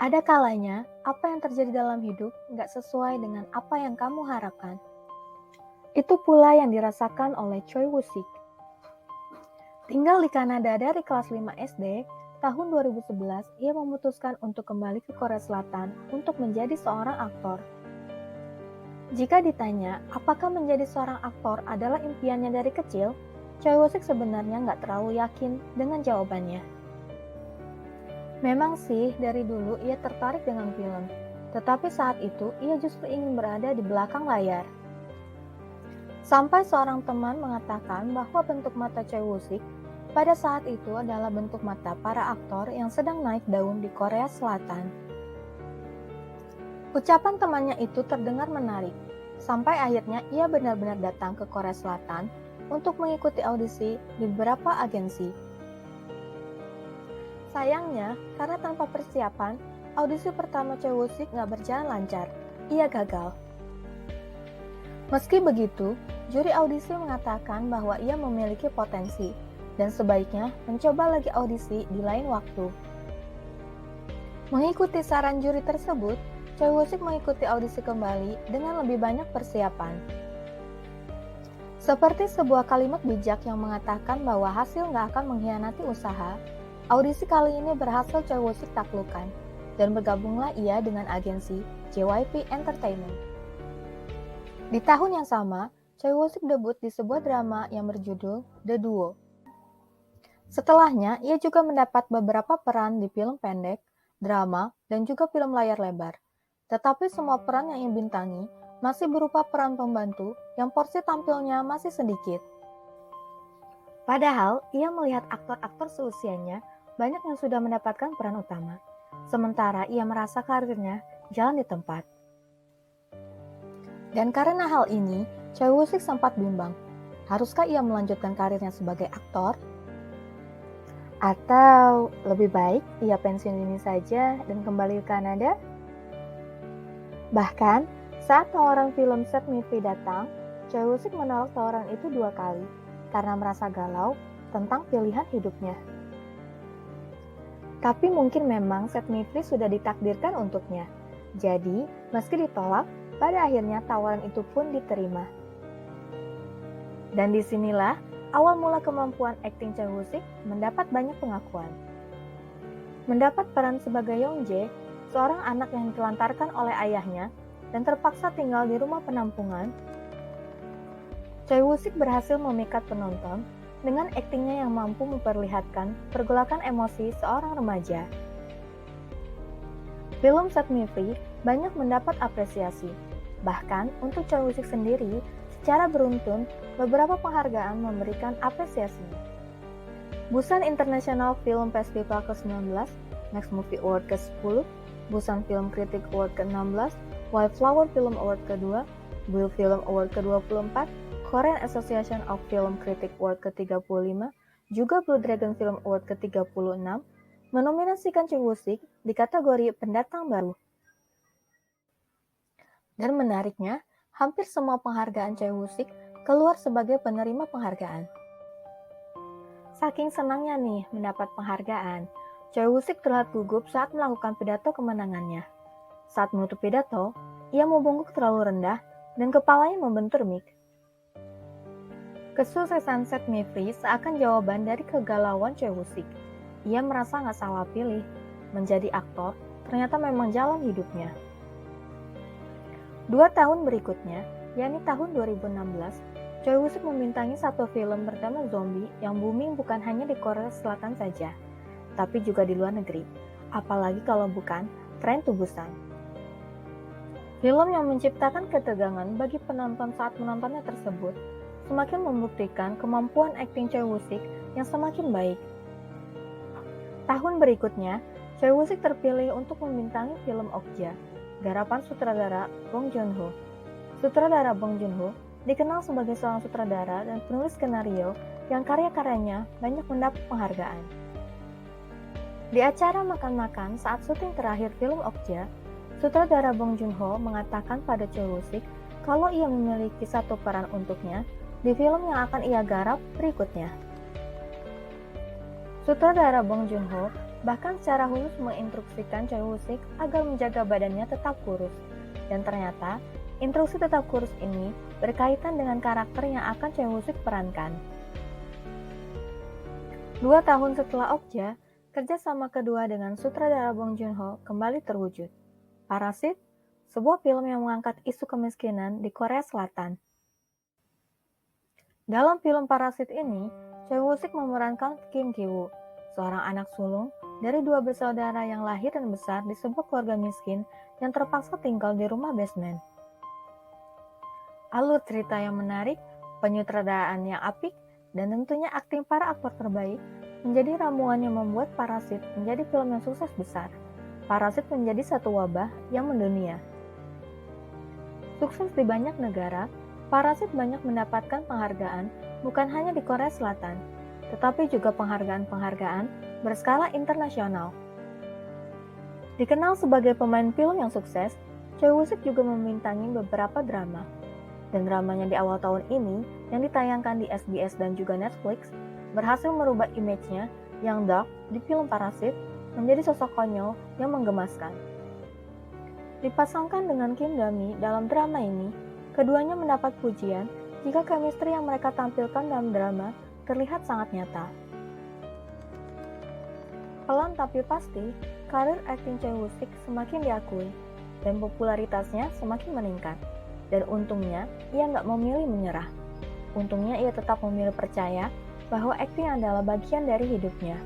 Ada kalanya, apa yang terjadi dalam hidup nggak sesuai dengan apa yang kamu harapkan. Itu pula yang dirasakan oleh Choi Woo-sik. Tinggal di Kanada dari kelas 5 SD, tahun 2011 ia memutuskan untuk kembali ke Korea Selatan untuk menjadi seorang aktor. Jika ditanya, apakah menjadi seorang aktor adalah impiannya dari kecil, Choi Woo-sik sebenarnya nggak terlalu yakin dengan jawabannya. Memang sih, dari dulu ia tertarik dengan film, tetapi saat itu ia justru ingin berada di belakang layar. Sampai seorang teman mengatakan bahwa bentuk mata Choi Woo-sik pada saat itu adalah bentuk mata para aktor yang sedang naik daun di Korea Selatan. Ucapan temannya itu terdengar menarik, sampai akhirnya ia benar-benar datang ke Korea Selatan untuk mengikuti audisi di beberapa agensi. Sayangnya, karena tanpa persiapan, audisi pertama Choi Woo-sik nggak berjalan lancar. Ia gagal. Meski begitu, juri audisi mengatakan bahwa ia memiliki potensi dan sebaiknya mencoba lagi audisi di lain waktu. Mengikuti saran juri tersebut, Choi Woo-sik mengikuti audisi kembali dengan lebih banyak persiapan. Seperti sebuah kalimat bijak yang mengatakan bahwa hasil nggak akan mengkhianati usaha, audisi kali ini berhasil Choi Woo-sik taklukkan, dan bergabunglah ia dengan agensi JYP Entertainment. Di tahun yang sama, Choi Woo-sik debut di sebuah drama yang berjudul The Duo. Setelahnya, ia juga mendapat beberapa peran di film pendek, drama, dan juga film layar lebar. Tetapi semua peran yang ia bintangi masih berupa peran pembantu yang porsi tampilnya masih sedikit. Padahal, ia melihat aktor-aktor seusianya banyak yang sudah mendapatkan peran utama, sementara ia merasa karirnya jalan di tempat. Dan karena hal ini, Choi Woo-sik sempat bimbang. Haruskah ia melanjutkan karirnya sebagai aktor? Atau lebih baik ia pensiun dini saja dan kembali ke Kanada? Bahkan, saat tawaran film Set Me Free datang, Choi Woo-sik menolak tawaran itu 2 kali karena merasa galau tentang pilihan hidupnya. Tapi mungkin memang Set Me Free sudah ditakdirkan untuknya. Jadi, meski ditolak, pada akhirnya tawaran itu pun diterima. Dan disinilah awal mula kemampuan akting Choi Woo-sik mendapat banyak pengakuan. Mendapat peran sebagai Young-jae, seorang anak yang ditelantarkan oleh ayahnya dan terpaksa tinggal di rumah penampungan, Choi Woo-sik berhasil memikat penonton dengan aktingnya yang mampu memperlihatkan pergolakan emosi seorang remaja. Film Set Me Free banyak mendapat apresiasi. Bahkan untuk Choi Woo-sik sendiri, secara beruntun beberapa penghargaan memberikan apresiasinya. Busan International Film Festival ke-19, Max Movie Award ke-10, Busan Film Critic Award ke-16, Wildflower Film Award ke-2, Bull Film Award ke-24, Korean Association of Film Critics Award ke-35, juga Blue Dragon Film Award ke-36, menominasikan Choi Woo-sik di kategori pendatang baru. Dan menariknya, hampir semua penghargaan Choi Woo-sik keluar sebagai penerima penghargaan. Saking senangnya nih mendapat penghargaan, Choi Woo-sik terlihat gugup saat melakukan pidato kemenangannya. Saat menutup pidato, ia membungkuk terlalu rendah dan kepalanya membentur mic. Kesuksesan Set Me Free seakan jawaban dari kegalauan Choi Woo-sik. Ia merasa nggak salah pilih. Menjadi aktor ternyata memang jalan hidupnya. 2 tahun berikutnya, yakni tahun 2016, Choi Woo-sik membintangi satu film bertema zombie yang booming bukan hanya di Korea Selatan saja, tapi juga di luar negeri. Apalagi kalau bukan Train to Busan. Film yang menciptakan ketegangan bagi penonton saat menontonnya tersebut semakin membuktikan kemampuan akting Choi Woo-sik yang semakin baik. Tahun berikutnya, Choi Woo-sik terpilih untuk membintangi film Okja, garapan sutradara Bong Joon-ho. Sutradara Bong Joon-ho dikenal sebagai seorang sutradara dan penulis skenario yang karya-karyanya banyak mendapat penghargaan. Di acara makan-makan saat syuting terakhir film Okja, sutradara Bong Joon-ho mengatakan pada Choi Woo-sik kalau ia memiliki satu peran untuknya di film yang akan ia garap berikutnya. Sutradara Bong Joon-ho bahkan secara khusus menginstruksikan Choi Woo-sik agar menjaga badannya tetap kurus. Dan ternyata, instruksi tetap kurus ini berkaitan dengan karakter yang akan Choi Woo-sik perankan. 2 tahun setelah Okja, kerjasama kedua dengan sutradara Bong Joon-ho kembali terwujud. Parasit, sebuah film yang mengangkat isu kemiskinan di Korea Selatan. Dalam film Parasit ini, Choi Woo-sik memerankan Kim Ki-woo, seorang anak sulung dari 2 bersaudara yang lahir dan besar di sebuah keluarga miskin yang terpaksa tinggal di rumah basement. Alur cerita yang menarik, penyutradaraan yang apik, dan tentunya akting para aktor terbaik menjadi ramuan yang membuat Parasit menjadi film yang sukses besar. Parasit menjadi satu wabah yang mendunia. Sukses di banyak negara, Parasit banyak mendapatkan penghargaan bukan hanya di Korea Selatan, tetapi juga penghargaan-penghargaan berskala internasional. Dikenal sebagai pemain film yang sukses, Choi Woo-sik juga membintangi beberapa drama. Dan dramanya di awal tahun ini, yang ditayangkan di SBS dan juga Netflix, berhasil merubah image-nya yang dark di film Parasit menjadi sosok konyol yang menggemaskan. Dipasangkan dengan Kim Da-mi dalam drama ini, keduanya mendapat pujian jika chemistry yang mereka tampilkan dalam drama terlihat sangat nyata. Pelan tapi pasti, karir akting Choi Woo-sik semakin diakui, dan popularitasnya semakin meningkat. Dan untungnya, ia nggak memilih menyerah. Untungnya ia tetap memilih percaya bahwa akting adalah bagian dari hidupnya.